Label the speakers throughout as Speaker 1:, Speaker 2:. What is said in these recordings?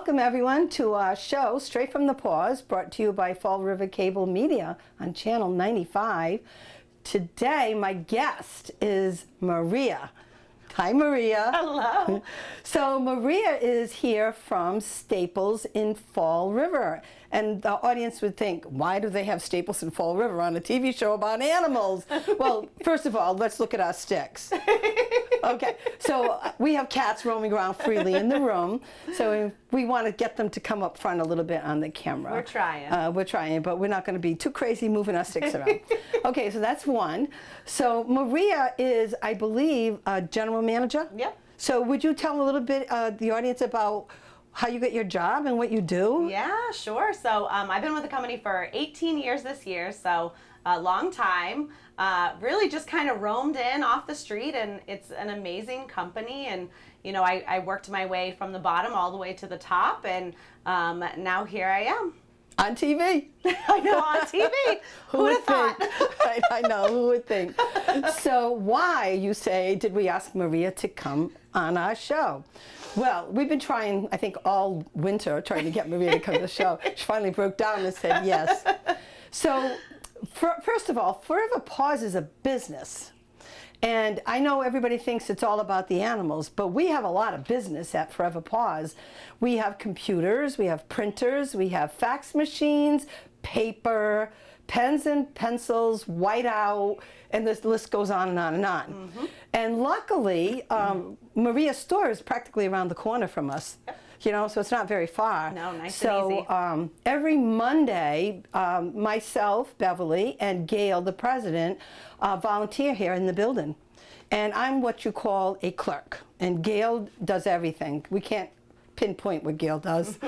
Speaker 1: welcome everyone to our show, Straight from the Paws, brought to you by Fall River Cable Media on Channel 95. Today, my guest is Maria. Hi, Maria.
Speaker 2: Hello.
Speaker 1: So Maria is here from Staples in Fall River. And the audience would think, why do they have Staples in Fall River on a TV show about animals? Well, first of all, let's look at our sticks. Okay, so we have cats roaming around freely in the room. So we want to get them to come up front a little bit on the camera.
Speaker 2: We're trying.
Speaker 1: But we're not going to be too crazy moving our sticks around. Okay, so that's one. So Maria is, I believe, a general manager?
Speaker 2: Yep.
Speaker 1: So would you tell a little bit the audience about how you get your job and what you do?
Speaker 2: Yeah, sure. So I've been with the company for 18 years this year, so a long time. Really just kind of roamed in off the street, and it's an amazing company. And, you know, I worked my way from the bottom all the way to the top, and now here I am.
Speaker 1: On TV.
Speaker 2: I know, on TV. Who would have thought?
Speaker 1: I know, who would think? So why, you say, did we ask Maria to come on our show? Well, we've been trying, I think, all winter, trying to get Maria to come to the show. She finally broke down and said yes. So, first of all, Forever Paws is a business. And I know everybody thinks it's all about the animals, but we have a lot of business at Forever Paws. We have computers, we have printers, we have fax machines, paper, pens and pencils, whiteout, and this list goes on and on and on. Mm-hmm. And luckily, Maria's store is practically around the corner from us. Yep. You know, so it's not very far.
Speaker 2: No, nice and easy.
Speaker 1: So every Monday, myself, Beverly, and Gail, the president, volunteer here in the building. And I'm what you call a clerk. And Gail does everything. We can't pinpoint what Gail does.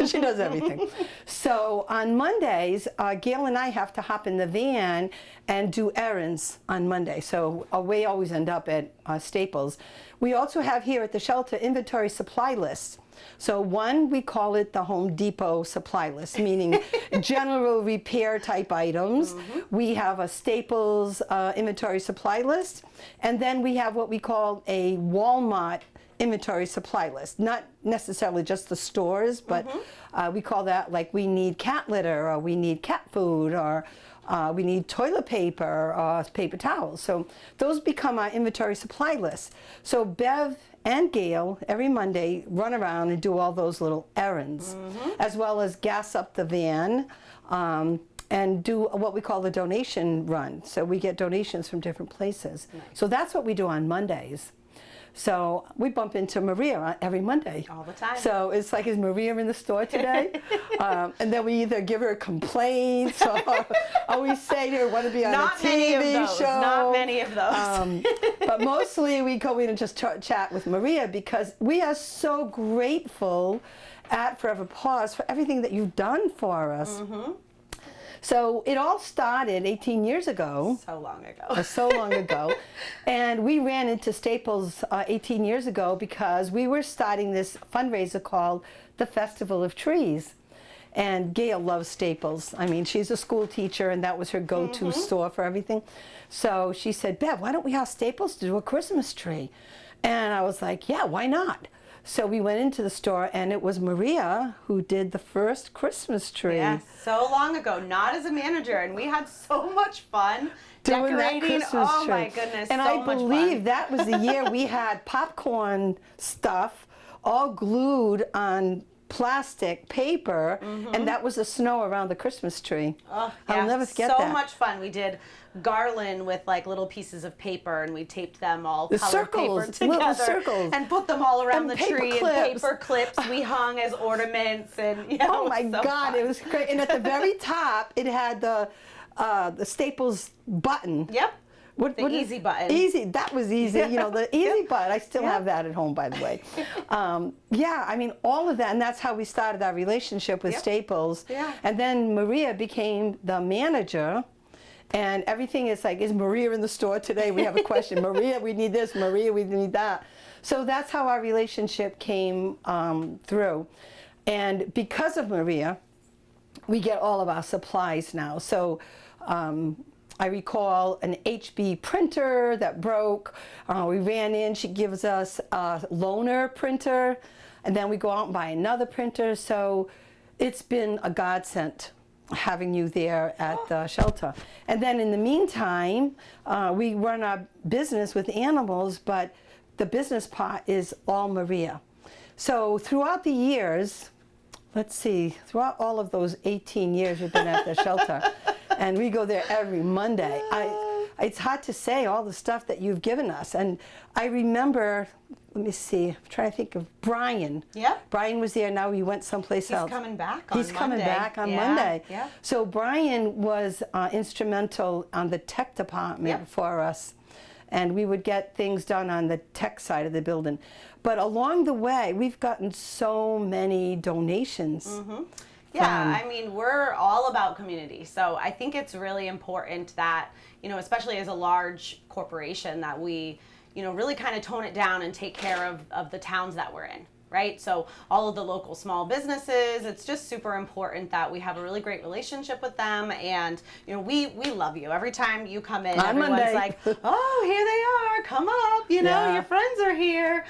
Speaker 1: She does everything. So on Mondays, Gail and I have to hop in the van and do errands on Monday. So we always end up at Staples. We also have here at the shelter inventory supply lists. So one, we call it the Home Depot supply list, meaning general repair type items. Mm-hmm. We have a Staples inventory supply list. And then we have what we call a Walmart inventory supply list. Not necessarily just the stores, but we call that like we need cat litter, or we need cat food, or we need toilet paper or paper towels. So those become our inventory supply lists. So Bev and Gail every Monday run around and do all those little errands, as well as gas up the van and do what we call the donation run. So we get donations from different places. Nice. So that's what we do on Mondays. So we bump into Maria every Monday.
Speaker 2: All the time.
Speaker 1: So it's like, is Maria in the store today? And then we either give her complaints or we say to her, want to be on a TV show.
Speaker 2: Not many of those.
Speaker 1: But mostly we go in and just chat with Maria, because we are so grateful at Forever Paws for everything that you've done for us. Mm-hmm. So it all started 18 years ago.
Speaker 2: So long ago.
Speaker 1: So long ago. And we ran into Staples 18 years ago because we were starting this fundraiser called the Festival of Trees. And Gail loves Staples. I mean, she's a school teacher, and that was her go-to store for everything. So she said, Bev, why don't we ask Staples to do a Christmas tree? And I was like, yeah, why not? So we went into the store, and it was Maria who did the first Christmas tree.
Speaker 2: Yes, so long ago, not as a manager, and we had so much fun
Speaker 1: doing
Speaker 2: decorating.
Speaker 1: That Christmas
Speaker 2: tree.
Speaker 1: My
Speaker 2: goodness,
Speaker 1: and
Speaker 2: so
Speaker 1: I
Speaker 2: much
Speaker 1: believe
Speaker 2: fun.
Speaker 1: That was the year we had popcorn stuff all glued on plastic paper, and that was the snow around the Christmas tree.
Speaker 2: Oh, yeah.
Speaker 1: I'll never forget
Speaker 2: that.
Speaker 1: that.
Speaker 2: So much fun. We did garland with like little pieces of paper, and we taped them all
Speaker 1: the
Speaker 2: colored
Speaker 1: circles,
Speaker 2: paper together,
Speaker 1: little circles,
Speaker 2: and put them all around
Speaker 1: and
Speaker 2: the tree.
Speaker 1: clips.
Speaker 2: And paper clips we hung as ornaments, and
Speaker 1: oh my God, it was great. And at the very top, it had the Staples button.
Speaker 2: Yep.
Speaker 1: What
Speaker 2: easy button.
Speaker 1: Easy, that was easy. You know, the easy button. I still have that at home, by the way. Yeah, I mean, all of that, and that's how we started our relationship with Staples.
Speaker 2: Yeah.
Speaker 1: And then Maria became the manager, and everything is like, is Maria in the store today? We have a question. Maria, we need this. Maria, we need that. So that's how our relationship came through. And because of Maria, we get all of our supplies now. So I recall an HB printer that broke. We ran in, she gives us a loaner printer, and then we go out and buy another printer. So it's been a godsend having you there at the shelter. And then in the meantime, we run our business with animals, but the business part is all Maria. So throughout the years, let's see, throughout all of those 18 years we've been at the shelter, and we go there every Monday. It's hard to say all the stuff that you've given us. And I remember, let me see, I'm trying to think of Brian.
Speaker 2: Yeah.
Speaker 1: Brian was there, now he went someplace else.
Speaker 2: He's coming back on
Speaker 1: He's coming
Speaker 2: Monday.
Speaker 1: back on
Speaker 2: Yeah,
Speaker 1: Monday.
Speaker 2: yeah.
Speaker 1: So Brian was instrumental on the tech department
Speaker 2: Yep.
Speaker 1: for us. And we would get things done on the tech side of the building. But along the way, we've gotten so many donations.
Speaker 2: Mm-hmm. Yeah, I mean, we're all about community. So I think it's really important that, you know, especially as a large corporation, that we, you know, really kind of tone it down and take care of the towns that we're in. Right? So all of the local small businesses, it's just super important that we have a really great relationship with them. And, you know, we love you. Every time you come in,
Speaker 1: On
Speaker 2: everyone's
Speaker 1: Monday.
Speaker 2: like, oh, here they are, come up, you know,
Speaker 1: Yeah.
Speaker 2: your friends are here.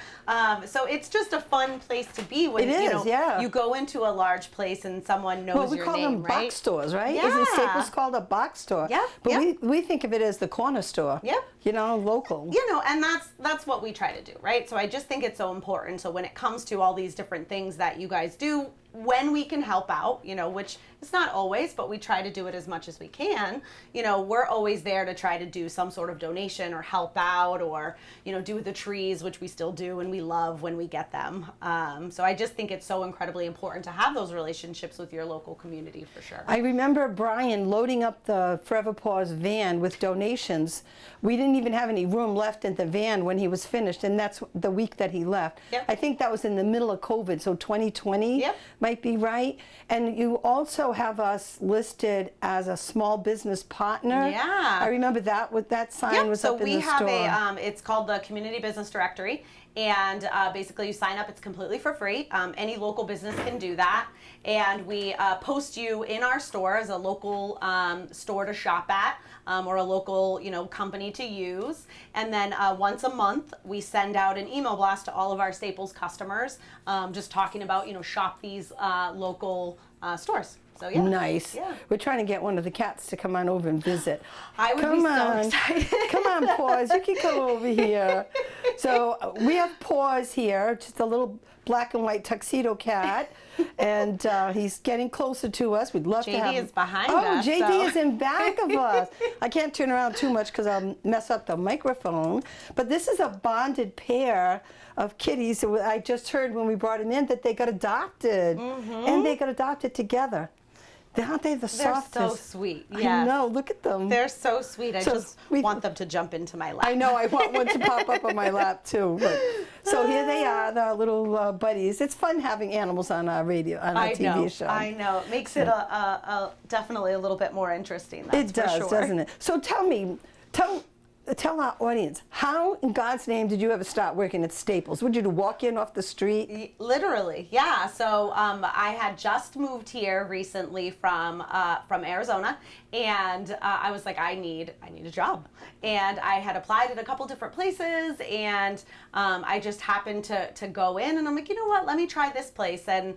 Speaker 2: So it's just a fun place to be when,
Speaker 1: It is,
Speaker 2: you know,
Speaker 1: yeah.
Speaker 2: you go into a large place and someone knows
Speaker 1: Well, we
Speaker 2: your
Speaker 1: call
Speaker 2: name,
Speaker 1: them
Speaker 2: right?
Speaker 1: box stores, right?
Speaker 2: Yeah.
Speaker 1: Isn't Staples called a box store?
Speaker 2: Yep,
Speaker 1: But
Speaker 2: yep.
Speaker 1: we think of it as the corner store.
Speaker 2: Yep.
Speaker 1: You know, local.
Speaker 2: You know, and that's what we try to do, right? So I just think it's so important. So when it comes to all these different things that you guys do, when we can help out, you know, which it's not always, but we try to do it as much as we can, you know, we're always there to try to do some sort of donation or help out, or, you know, do the trees, which we still do and we love when we get them. So I just think it's so incredibly important to have those relationships with your local community, for sure.
Speaker 1: I remember Brian loading up the Forever Paws van with donations. We didn't even have any room left in the van when he was finished, and that's the week that he left.
Speaker 2: Yep.
Speaker 1: I think that was in the middle of COVID, so 2020
Speaker 2: Yep.
Speaker 1: might be right. And you also have us listed as a small business partner.
Speaker 2: Yeah.
Speaker 1: I remember that, what that sign was
Speaker 2: so
Speaker 1: up in
Speaker 2: we
Speaker 1: the
Speaker 2: have
Speaker 1: store.
Speaker 2: it's called the Community Business Directory, and basically you sign up. It's completely for free. Any local business can do that, and we post you in our store as a local store to shop at, or a local, you know, company to use. And then once a month we send out an email blast to all of our Staples customers, just talking about, you know, shop these local stores. So yeah.
Speaker 1: Nice.
Speaker 2: Yeah.
Speaker 1: We're trying to get one of the cats to come on over and visit.
Speaker 2: I would
Speaker 1: Come
Speaker 2: be
Speaker 1: on.
Speaker 2: so excited.
Speaker 1: Come on, Paws. You can come over here. So we have Paws here, just a little black and white tuxedo cat, and he's getting closer to us. We'd love to have
Speaker 2: JD is behind
Speaker 1: oh,
Speaker 2: us.
Speaker 1: JD
Speaker 2: so.
Speaker 1: is in back of us. I can't turn around too much because I'll mess up the microphone. But this is a bonded pair of kitties. So I just heard when we brought him in that they got adopted, and they got adopted together. Aren't they the
Speaker 2: They're
Speaker 1: softest?
Speaker 2: so sweet.
Speaker 1: I
Speaker 2: Yes.
Speaker 1: know. Look at them.
Speaker 2: They're so sweet. I
Speaker 1: So
Speaker 2: just
Speaker 1: we-
Speaker 2: want them to jump into my lap.
Speaker 1: I know. I want one to pop up on my lap too. But, so here they are, the little buddies. It's fun having animals on our radio, on our
Speaker 2: I
Speaker 1: TV
Speaker 2: know.
Speaker 1: show.
Speaker 2: I know. It makes it definitely a little bit more interesting. That's
Speaker 1: It does,
Speaker 2: for sure.
Speaker 1: doesn't it? So tell our audience, how in God's name did you ever start working at Staples? Would you walk in off the street?
Speaker 2: Literally, yeah. So I had just moved here recently from Arizona, and I was like, I need a job, and I had applied at a couple different places, and I just happened to go in, and I'm like, you know what? Let me try this place, and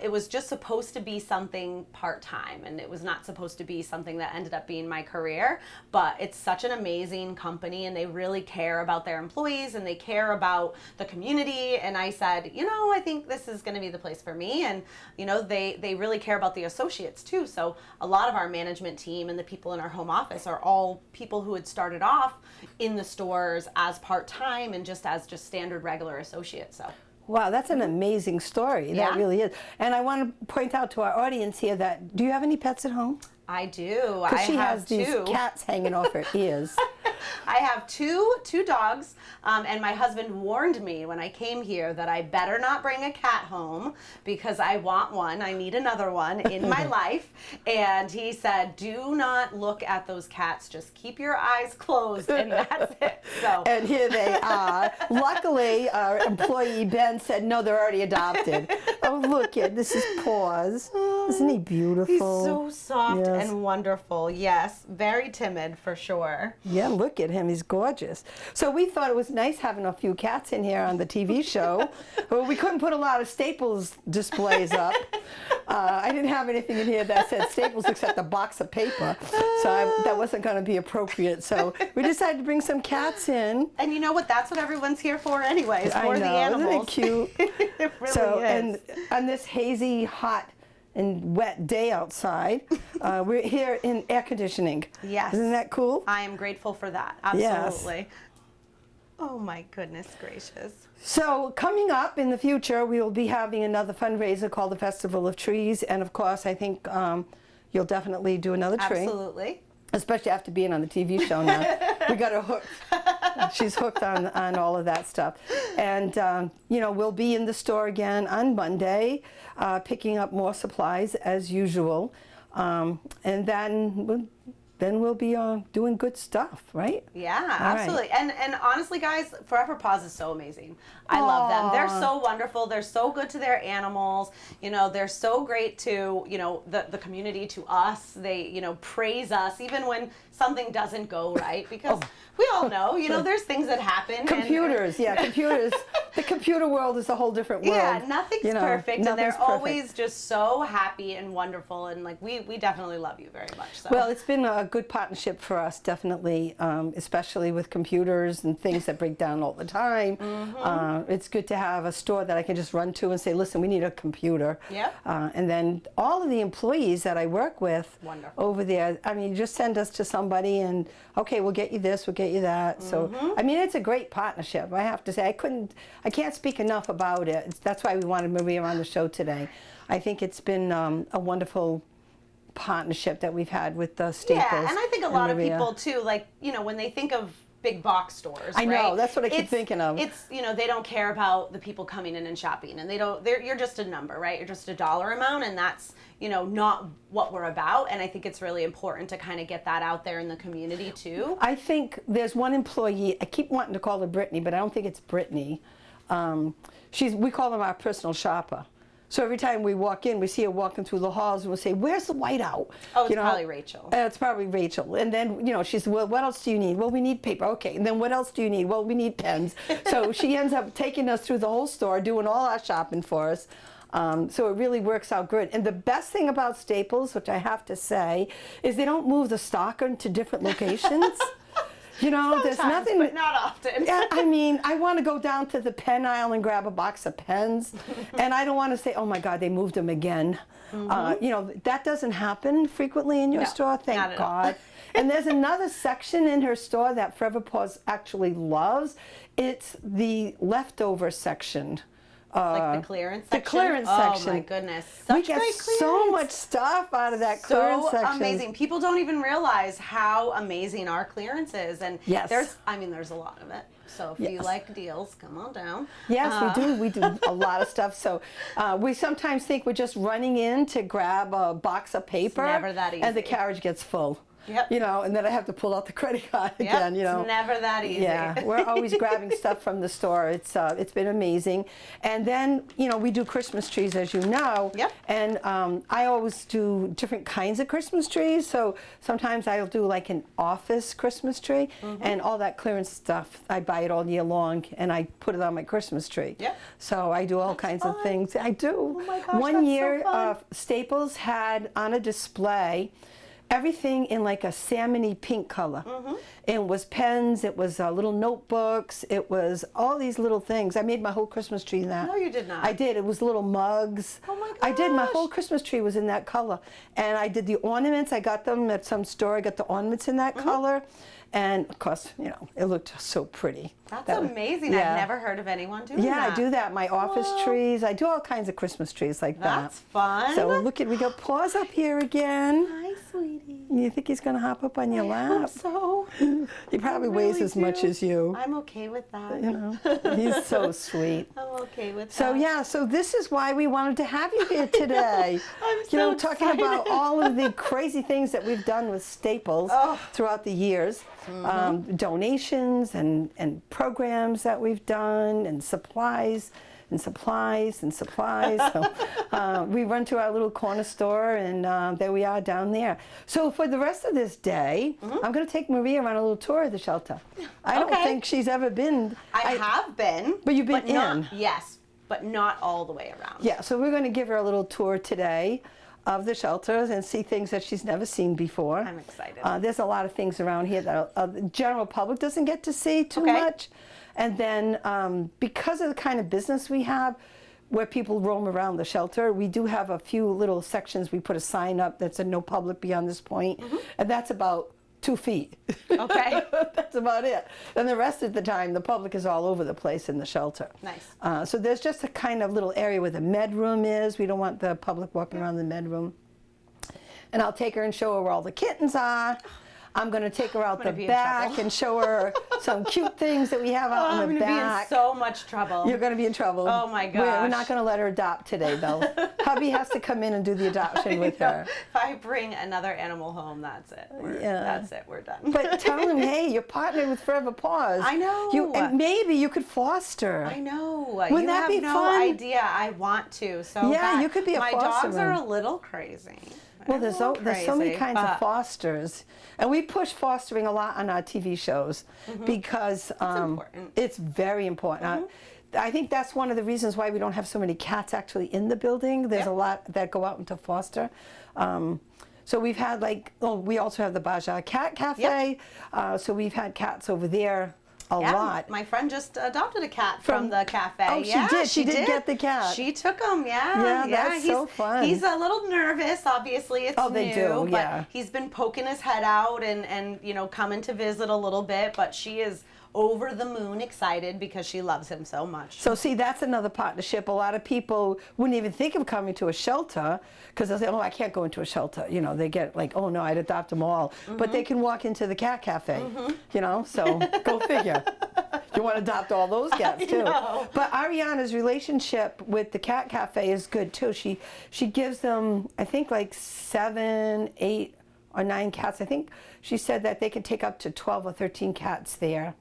Speaker 2: it was just supposed to be something part-time, and it was not supposed to be something that ended up being my career. But it's such an amazing company, and they really care about their employees, and they care about the community. And I said, you know, I think this is going to be the place for me. And you know, they really care about the associates too. So a lot of our management team and the people in our home office are all people who had started off in the stores as part-time and just as standard regular associates. So
Speaker 1: Wow, that's an amazing story. That
Speaker 2: Yeah.
Speaker 1: really is. And I want to point out to our audience here that, do you have any pets at home?
Speaker 2: I do. I
Speaker 1: Because she
Speaker 2: have
Speaker 1: has these
Speaker 2: two.
Speaker 1: cats hanging off her ears.
Speaker 2: I have two dogs, and my husband warned me when I came here that I better not bring a cat home because I want one. I need another one in my life. And he said, do not look at those cats. Just keep your eyes closed, and that's it. So
Speaker 1: And here they are. Luckily, our employee Ben said, no, they're already adopted. Oh, look, this is Paws. Isn't he beautiful?
Speaker 2: He's so soft
Speaker 1: Yes.
Speaker 2: and wonderful. Yes, very timid for sure.
Speaker 1: Yeah, look at him. He's gorgeous. So we thought it was nice having a few cats in here on the TV show. Well, we couldn't put a lot of Staples displays up. I didn't have anything in here that said Staples except a box of paper. So that wasn't going to be appropriate. So we decided to bring some cats in.
Speaker 2: And you know what? That's what everyone's here for anyways, for the animals.
Speaker 1: Isn't it cute?
Speaker 2: It really
Speaker 1: So,
Speaker 2: is.
Speaker 1: and on this hazy, hot, and wet day outside, we're here in air conditioning.
Speaker 2: Yes.
Speaker 1: Isn't that cool?
Speaker 2: I am grateful for that.
Speaker 1: Yes.
Speaker 2: Absolutely. Oh my goodness gracious.
Speaker 1: So coming up in the future, we will be having another fundraiser called the Festival of Trees. And of course, I think you'll definitely do another tree.
Speaker 2: Absolutely.
Speaker 1: Especially after being on the TV show now. We got her hooked. She's hooked on all of that stuff. And, you know, we'll be in the store again on Monday, picking up more supplies as usual. And then we'll be doing good stuff, right?
Speaker 2: Yeah,
Speaker 1: All right.
Speaker 2: absolutely. And honestly, guys, Forever Paws is so amazing. I love them. They're so wonderful. They're so good to their animals. You know, they're so great to, you know, the community, to us. They, you know, praise us even when something doesn't go right, because we all know, you know, there's things that happen.
Speaker 1: Computers, computers. The computer world is a whole different world.
Speaker 2: Yeah, nothing's perfect, and
Speaker 1: nothing's
Speaker 2: they're
Speaker 1: perfect.
Speaker 2: always just so happy and wonderful, and like we definitely love you very much. So.
Speaker 1: Well, it's been a good partnership for us, definitely, especially with computers and things that break down all the time. It's good to have a store that I can just run to and say, listen, we need a computer.
Speaker 2: Yep.
Speaker 1: And then all of the employees that I work with
Speaker 2: Wonderful.
Speaker 1: over there, I mean, just send us to somebody and, okay, we'll get you this, we'll get you that. So, I mean, it's a great partnership. I have to say, I can't speak enough about it. That's why we wanted Maria on the show today. I think it's been a wonderful partnership that we've had with the Staples.
Speaker 2: Yeah, and I think a lot of
Speaker 1: Maria.
Speaker 2: people too, like, you know, when they think of big box stores,
Speaker 1: I know,
Speaker 2: right?
Speaker 1: that's what I keep thinking of.
Speaker 2: It's, you know, they don't care about the people coming in and shopping, and you're just a number, right? You're just a dollar amount, and that's, you know, not what we're about. And I think it's really important to kind of get that out there in the community too.
Speaker 1: I think there's one employee, I keep wanting to call her Brittany, but I don't think it's Brittany. We call them our personal shopper. So every time we walk in, we see her walking through the halls, and we'll say, where's the whiteout?
Speaker 2: Oh, it's probably Rachel.
Speaker 1: It's probably Rachel. And then, you know, she says, well, what else do you need? Well, we need paper. Okay. And then what else do you need? Well, we need pens. So she ends up taking us through the whole store, doing all our shopping for us. So it really works out good. And the best thing about Staples, which I have to say, is they don't move the stock into different locations. You know,
Speaker 2: Sometimes,
Speaker 1: there's nothing.
Speaker 2: but not often.
Speaker 1: Yeah, I mean, I want to go down to the pen aisle and grab a box of pens, and I don't want to say, "Oh my God, they moved them again." You know, that doesn't happen frequently in your
Speaker 2: No,
Speaker 1: store.
Speaker 2: not
Speaker 1: Thank
Speaker 2: at all.
Speaker 1: God. And there's another section in her store that Forever Paws actually loves. It's the leftover section.
Speaker 2: Like the clearance section?
Speaker 1: The clearance section.
Speaker 2: Oh my goodness. Such
Speaker 1: We get
Speaker 2: great
Speaker 1: so
Speaker 2: clearance.
Speaker 1: much stuff out of that clearance
Speaker 2: So
Speaker 1: section.
Speaker 2: amazing. People don't even realize how amazing our clearance is. And
Speaker 1: Yes.
Speaker 2: there's a lot of it. So if you
Speaker 1: Yes.
Speaker 2: like deals, come on down.
Speaker 1: Yes, we do. We do a lot of stuff. So we sometimes think we're just running in to grab a box of paper.
Speaker 2: never that
Speaker 1: And the
Speaker 2: easy.
Speaker 1: carriage gets full.
Speaker 2: Yep.
Speaker 1: You know, and then I have to pull out the credit card
Speaker 2: Yep,
Speaker 1: again, you know.
Speaker 2: it's never that easy.
Speaker 1: Yeah, we're always grabbing stuff from the store. It's been amazing. And then, you know, we do Christmas trees, as you know.
Speaker 2: Yep.
Speaker 1: And I always do different kinds of Christmas trees. So sometimes I'll do like an office Christmas tree, and all that clearance stuff, I buy it all year long, and I put it on my Christmas tree.
Speaker 2: Yep.
Speaker 1: So I do all kinds of
Speaker 2: fun.
Speaker 1: things. I do.
Speaker 2: Oh my gosh,
Speaker 1: One
Speaker 2: that's so
Speaker 1: year,
Speaker 2: fun.
Speaker 1: Staples had on a display everything in like a salmony pink color. It was pens, it was little notebooks, it was all these little things. I made my whole Christmas tree in that.
Speaker 2: No, you did not.
Speaker 1: I did. It was little mugs.
Speaker 2: Oh my
Speaker 1: I did. My
Speaker 2: gosh.
Speaker 1: whole Christmas tree was in that color. And I did the ornaments. I got them at some store. I got the ornaments in that color. And of course, you know, it looked so pretty.
Speaker 2: That's
Speaker 1: That was-
Speaker 2: amazing.
Speaker 1: yeah.
Speaker 2: I've never heard of anyone doing
Speaker 1: Yeah,
Speaker 2: that.
Speaker 1: I do that. My office
Speaker 2: Whoa.
Speaker 1: trees. I do all kinds of Christmas trees like
Speaker 2: That's
Speaker 1: that.
Speaker 2: fun.
Speaker 1: So look at, we got Paws up here again.
Speaker 2: Hi, sweetie.
Speaker 1: You think he's going to hop up on your
Speaker 2: I hope
Speaker 1: lap?
Speaker 2: so.
Speaker 1: He probably
Speaker 2: I
Speaker 1: weighs
Speaker 2: really
Speaker 1: as much
Speaker 2: do.
Speaker 1: as you.
Speaker 2: I'm okay with that.
Speaker 1: You know, he's so sweet.
Speaker 2: I'm okay with
Speaker 1: So
Speaker 2: that.
Speaker 1: yeah, so this is why we wanted to have you here today.
Speaker 2: I'm
Speaker 1: You know,
Speaker 2: so
Speaker 1: talking about
Speaker 2: excited.
Speaker 1: all of the crazy things that we've done with Staples
Speaker 2: Oh.
Speaker 1: throughout the years, donations and programs that we've done, and supplies and supplies and supplies. So we run to our little corner store, and there we are down there. So for the rest of this day, I'm going to take Maria on a little tour of the shelter. I don't think she's ever been.
Speaker 2: I have been.
Speaker 1: But you've been
Speaker 2: in. Yes, but not all the way around.
Speaker 1: Yeah, so we're going to give her a little tour today of the shelters and see things that she's never seen before.
Speaker 2: I'm excited.
Speaker 1: There's a lot of things around here that the general public doesn't get to see too much. And then because of the kind of business we have, where people roam around the shelter, we do have a few little sections. We put a sign up that said no public beyond this point, and that's about 2 feet.
Speaker 2: Okay.
Speaker 1: That's about it. And the rest of the time, the public is all over the place in the shelter.
Speaker 2: Nice.
Speaker 1: So there's just a kind of little area where the med room is. We don't want the public walking around the med room. And I'll take her and show her where all the kittens are. I'm going to take her out the back and show her some cute things that we have out in the back.
Speaker 2: I'm going to be in so much trouble.
Speaker 1: You're going to be in trouble.
Speaker 2: Oh my gosh.
Speaker 1: We're not going to let her adopt today, though. Hubby has to come in and do the adoption with her.
Speaker 2: If I bring another animal home, that's it. That's it. We're done.
Speaker 1: But tell him, hey, you're partnered with Forever Paws.
Speaker 2: I know.
Speaker 1: And maybe you could foster.
Speaker 2: I know.
Speaker 1: Wouldn't that be
Speaker 2: no
Speaker 1: fun?
Speaker 2: idea. I want to. So
Speaker 1: yeah, you could be a foster.
Speaker 2: My dogs are a little crazy.
Speaker 1: Well, there's so many kinds of fosters. And we push fostering a lot on our TV shows because it's very important. I think that's one of the reasons why we don't have so many cats actually in the building. There's a lot that go out into foster. So we've had we also have the Baja Cat Cafe. So we've had cats over there a lot.
Speaker 2: My friend just adopted a cat from the cafe.
Speaker 1: Oh, she did. She did get the cat.
Speaker 2: She took him.
Speaker 1: Yeah, that's so fun.
Speaker 2: He's a little nervous. Obviously, it's new.
Speaker 1: They do.
Speaker 2: But he's been poking his head out and coming to visit a little bit. But she is over the moon excited because she loves him so much.
Speaker 1: So see, that's another partnership. A lot of people wouldn't even think of coming to a shelter because they'll say, oh, I can't go into a shelter. They get like, oh no, I'd adopt them all. But they can walk into the cat cafe, so go figure. You want to adopt all those cats too. But Ariana's relationship with the cat cafe is good too. She gives them, I think, like 7, 8, or 9 cats. I think she said that they can take up to 12 or 13 cats there.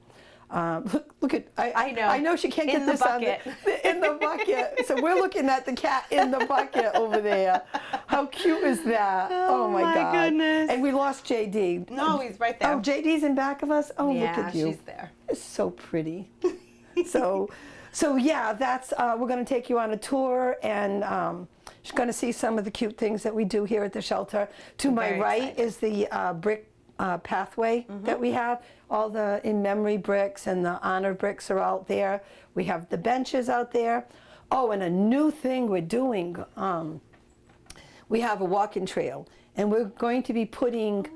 Speaker 1: Look at, I know she can't get this bucket. In the bucket. So we're looking at the cat in the bucket over there. How cute is that? Oh my God.
Speaker 2: Goodness.
Speaker 1: And we lost JD.
Speaker 2: No, he's right there.
Speaker 1: Oh, JD's in back of us? Oh, look at you.
Speaker 2: Yeah, she's there.
Speaker 1: It's so pretty. So yeah, that's, we're going to take you on a tour, and she's going to see some of the cute things that we do here at the shelter. To my right is the brick pathway that we have. All the in-memory bricks and the honor bricks are out there. We have the benches out there. Oh, and a new thing we're doing, we have a walking trail, and we're going to be putting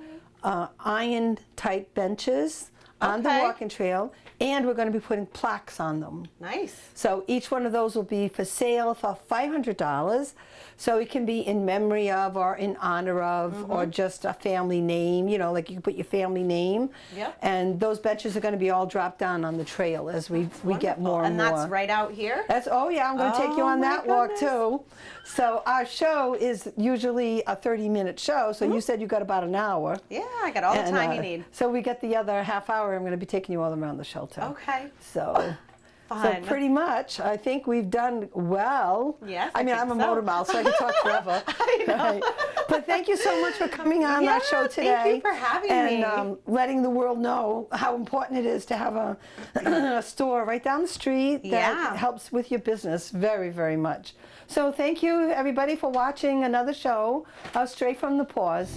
Speaker 1: iron-type benches on the walking trail, and we're going to be putting plaques on them.
Speaker 2: Nice.
Speaker 1: So each one of those will be for sale for $500. So it can be in memory of, or in honor of, or just a family name. Like you can put your family name.
Speaker 2: Yep.
Speaker 1: And those benches are going to be all dropped down on the trail as we get more and more.
Speaker 2: And that's right out here?
Speaker 1: Oh yeah, I'm going to take you on that walk too. So our show is usually a 30-minute show. So you said you got about an hour.
Speaker 2: Yeah, I got all the time you need.
Speaker 1: So we get the other half hour. I'm going to be taking you all around the shelter.
Speaker 2: Okay.
Speaker 1: So.
Speaker 2: Fun.
Speaker 1: So pretty much, I think we've done well.
Speaker 2: Yes,
Speaker 1: I mean, I'm a motor mouth, so I can talk forever.
Speaker 2: I know.
Speaker 1: Right. But thank you so much for coming on our show today.
Speaker 2: Thank you for having me.
Speaker 1: And letting the world know how important it is to have a store right down the street that helps with your business very, very much. So thank you, everybody, for watching another show of Straight from the Paws.